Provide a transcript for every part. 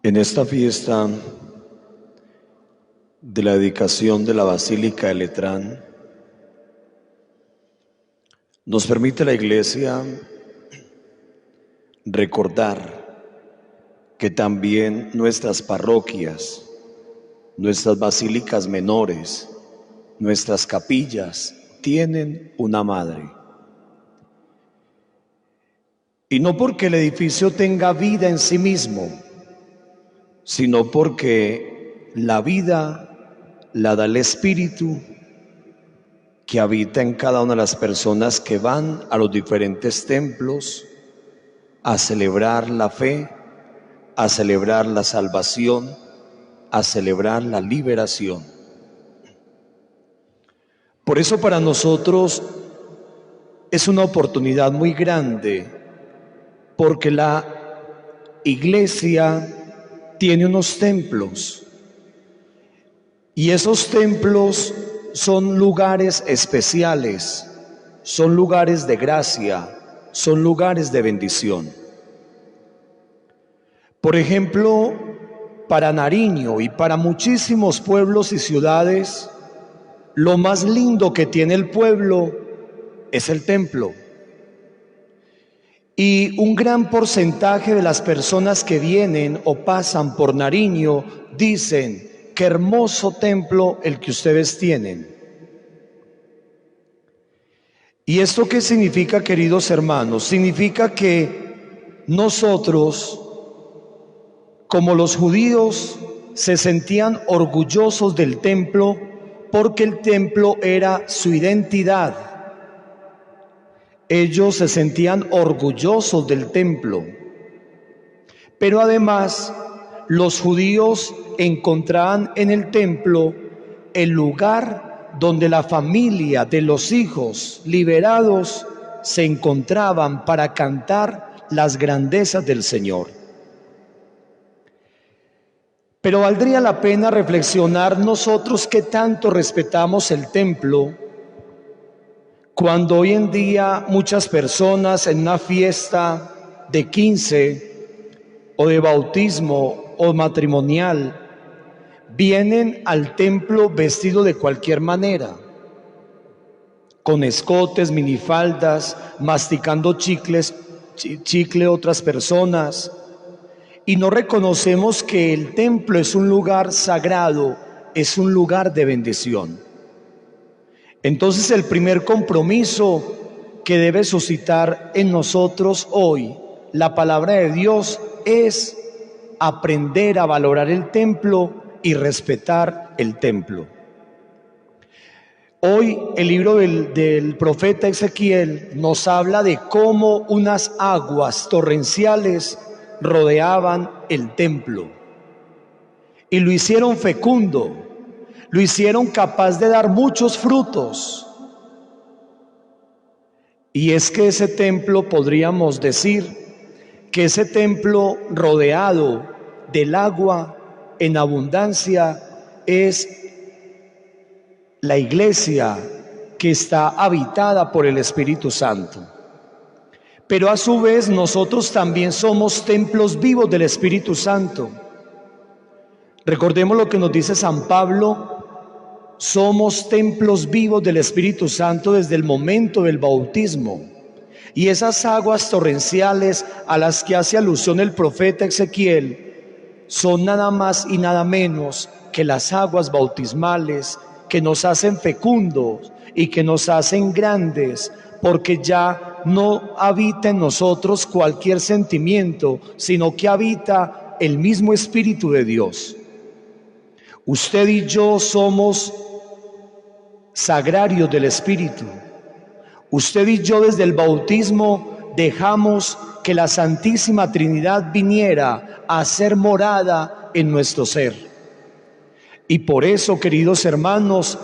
En esta fiesta de la dedicación de la Basílica de Letrán, nos permite la Iglesia recordar que también nuestras parroquias, nuestras basílicas menores, nuestras capillas tienen una madre. Y no porque el edificio tenga vida en sí mismo, sino porque la vida la da el Espíritu que habita en cada una de las personas que van a los diferentes templos a celebrar la fe, a celebrar la salvación, a celebrar la liberación. Por eso para nosotros es una oportunidad muy grande, porque la Iglesia tiene unos templos, y esos templos son lugares especiales, son lugares de gracia, son lugares de bendición. Por ejemplo, para Nariño y para muchísimos pueblos y ciudades, lo más lindo que tiene el pueblo es el templo. Y un gran porcentaje de las personas que vienen o pasan por Nariño dicen: qué hermoso templo el que ustedes tienen. ¿Y esto qué significa, queridos hermanos? Significa que nosotros, como los judíos, se sentían orgullosos del templo porque el templo era su identidad. Ellos se sentían orgullosos del templo. Pero además, los judíos encontraban en el templo el lugar donde la familia de los hijos liberados se encontraban para cantar las grandezas del Señor. Pero valdría la pena reflexionar nosotros qué tanto respetamos el templo cuando hoy en día muchas personas en una fiesta de 15 o de bautismo o matrimonial vienen al templo vestidos de cualquier manera, con escotes, minifaldas, masticando chicle otras personas, y no reconocemos que el templo es un lugar sagrado, es un lugar de bendición. Entonces el primer compromiso que debe suscitar en nosotros hoy la palabra de Dios es aprender a valorar el templo y respetar el templo. Hoy el libro del profeta Ezequiel nos habla de cómo unas aguas torrenciales rodeaban el templo y lo hicieron fecundo, lo hicieron capaz de dar muchos frutos. Y es que ese templo, podríamos decir, que ese templo rodeado del agua en abundancia es la iglesia que está habitada por el Espíritu Santo. Pero a su vez nosotros también somos templos vivos del Espíritu Santo. Recordemos lo que nos dice San Pablo: somos templos vivos del Espíritu Santo desde el momento del bautismo. Y esas aguas torrenciales a las que hace alusión el profeta Ezequiel son nada más y nada menos que las aguas bautismales que nos hacen fecundos y que nos hacen grandes, porque ya no habita en nosotros cualquier sentimiento, sino que habita el mismo Espíritu de Dios. Usted y yo somos sagrarios del Espíritu. Usted y yo desde el bautismo dejamos que la Santísima Trinidad viniera a ser morada en nuestro ser. Y por eso, queridos hermanos,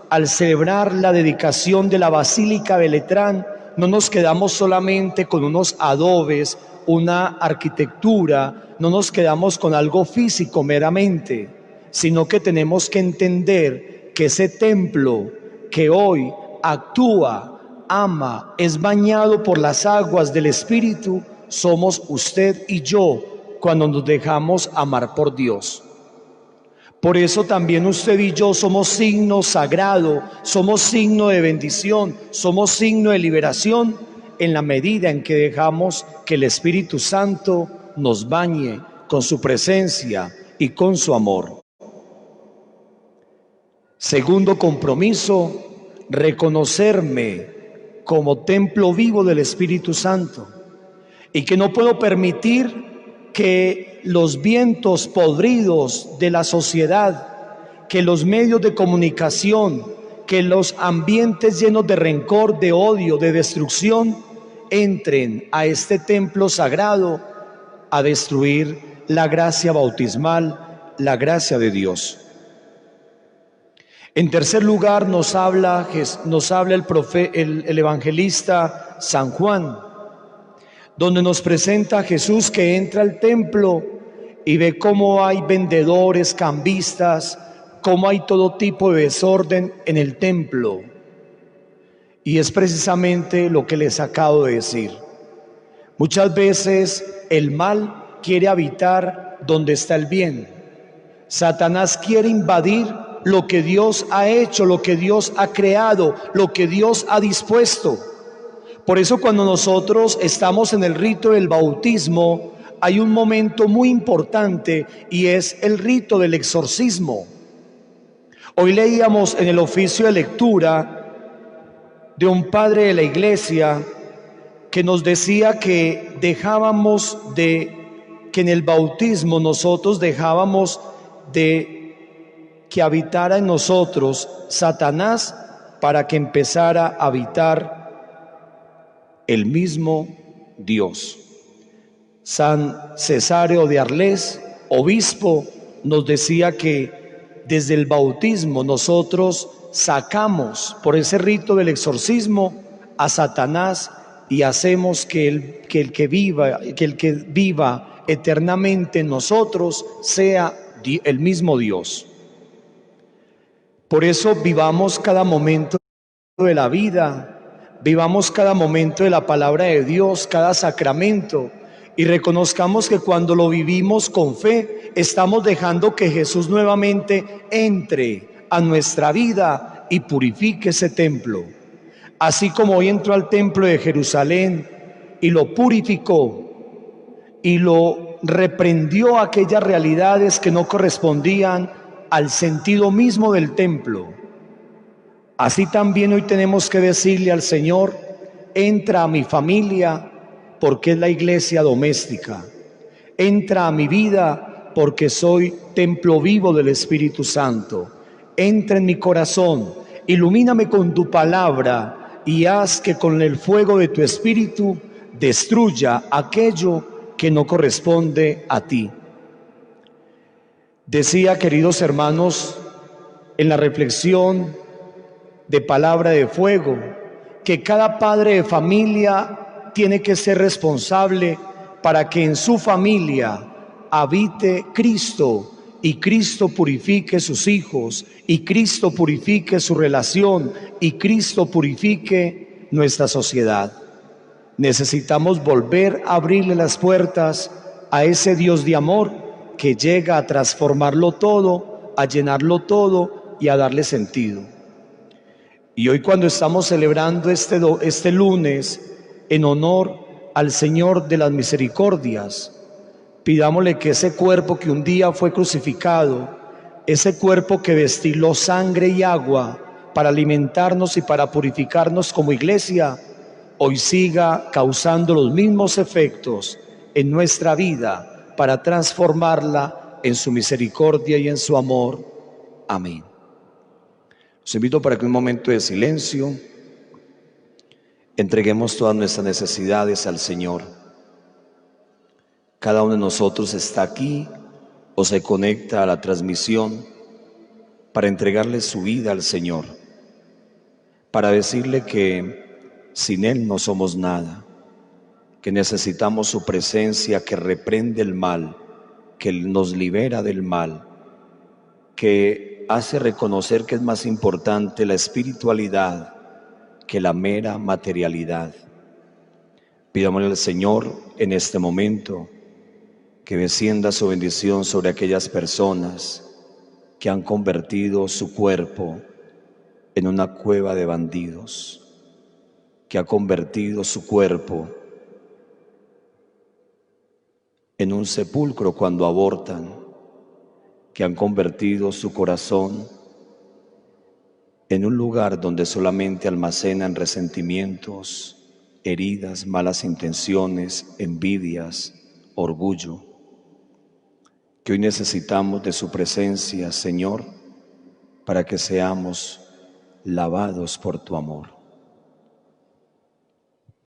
al celebrar la dedicación de la Basílica de Letrán, no nos quedamos solamente con unos adobes, una arquitectura, no nos quedamos con algo físico meramente, sino que tenemos que entender que ese templo que hoy actúa, ama, es bañado por las aguas del Espíritu, somos usted y yo, cuando nos dejamos amar por Dios. Por eso también usted y yo somos signo sagrado, somos signo de bendición, somos signo de liberación en la medida en que dejamos que el Espíritu Santo nos bañe con su presencia y con su amor. Segundo compromiso, reconocerme como templo vivo del Espíritu Santo y que no puedo permitir que los vientos podridos de la sociedad, que los medios de comunicación, que los ambientes llenos de rencor, de odio, de destrucción, entren a este templo sagrado a destruir la gracia bautismal, la gracia de Dios. En tercer lugar, nos habla el evangelista San Juan, donde nos presenta a Jesús que entra al templo y ve cómo hay vendedores, cambistas, cómo hay todo tipo de desorden en el templo. Y es precisamente lo que les acabo de decir. Muchas veces el mal quiere habitar donde está el bien. Satanás quiere invadir lo que Dios ha hecho, lo que Dios ha creado, lo que Dios ha dispuesto. Por eso cuando nosotros estamos en el rito del bautismo, hay un momento muy importante y es el rito del exorcismo. Hoy leíamos en el oficio de lectura de un padre de la iglesia que nos decía que que en el bautismo nosotros dejábamos de que habitara en nosotros Satanás para que empezara a habitar el mismo Dios. San Cesáreo de Arles, obispo, nos decía que desde el bautismo nosotros sacamos por ese rito del exorcismo a Satanás y hacemos que el que viva eternamente en nosotros sea el mismo Dios. Por eso vivamos cada momento de la vida, vivamos cada momento de la palabra de Dios, cada sacramento, y reconozcamos que cuando lo vivimos con fe, estamos dejando que Jesús nuevamente entre a nuestra vida y purifique ese templo. Así como hoy entró al templo de Jerusalén y lo purificó y lo reprendió aquellas realidades que no correspondían al sentido mismo del templo. Así también hoy tenemos que decirle al Señor: entra a mi familia porque es la iglesia doméstica, entra a mi vida porque soy templo vivo del Espíritu Santo, entra en mi corazón, ilumíname con tu palabra y haz que con el fuego de tu Espíritu destruya aquello que no corresponde a ti. Decía, queridos hermanos, en la reflexión de Palabra de Fuego, que cada padre de familia tiene que ser responsable para que en su familia habite Cristo y Cristo purifique sus hijos y Cristo purifique su relación y Cristo purifique nuestra sociedad. Necesitamos volver a abrirle las puertas a ese Dios de amor que llega a transformarlo todo, a llenarlo todo y a darle sentido. Y hoy, cuando estamos celebrando este lunes en honor al Señor de las Misericordias, pidámosle que ese cuerpo que un día fue crucificado, ese cuerpo que destiló sangre y agua para alimentarnos y para purificarnos como iglesia, hoy siga causando los mismos efectos en nuestra vida para transformarla en su misericordia y en su amor. Amén. Los invito para que un momento de silencio entreguemos todas nuestras necesidades al Señor. Cada uno de nosotros está aquí o se conecta a la transmisión para entregarle su vida al Señor, para decirle que sin Él no somos nada, que necesitamos su presencia que reprende el mal, que nos libera del mal, que hace reconocer que es más importante la espiritualidad que la mera materialidad. Pidámosle al Señor en este momento que descienda su bendición sobre aquellas personas que han convertido su cuerpo en una cueva de bandidos, que ha convertido su cuerpo en un sepulcro cuando abortan, que han convertido su corazón en un lugar donde solamente almacenan resentimientos, heridas, malas intenciones, envidias, orgullo. Que hoy necesitamos de su presencia, Señor, para que seamos lavados por tu amor.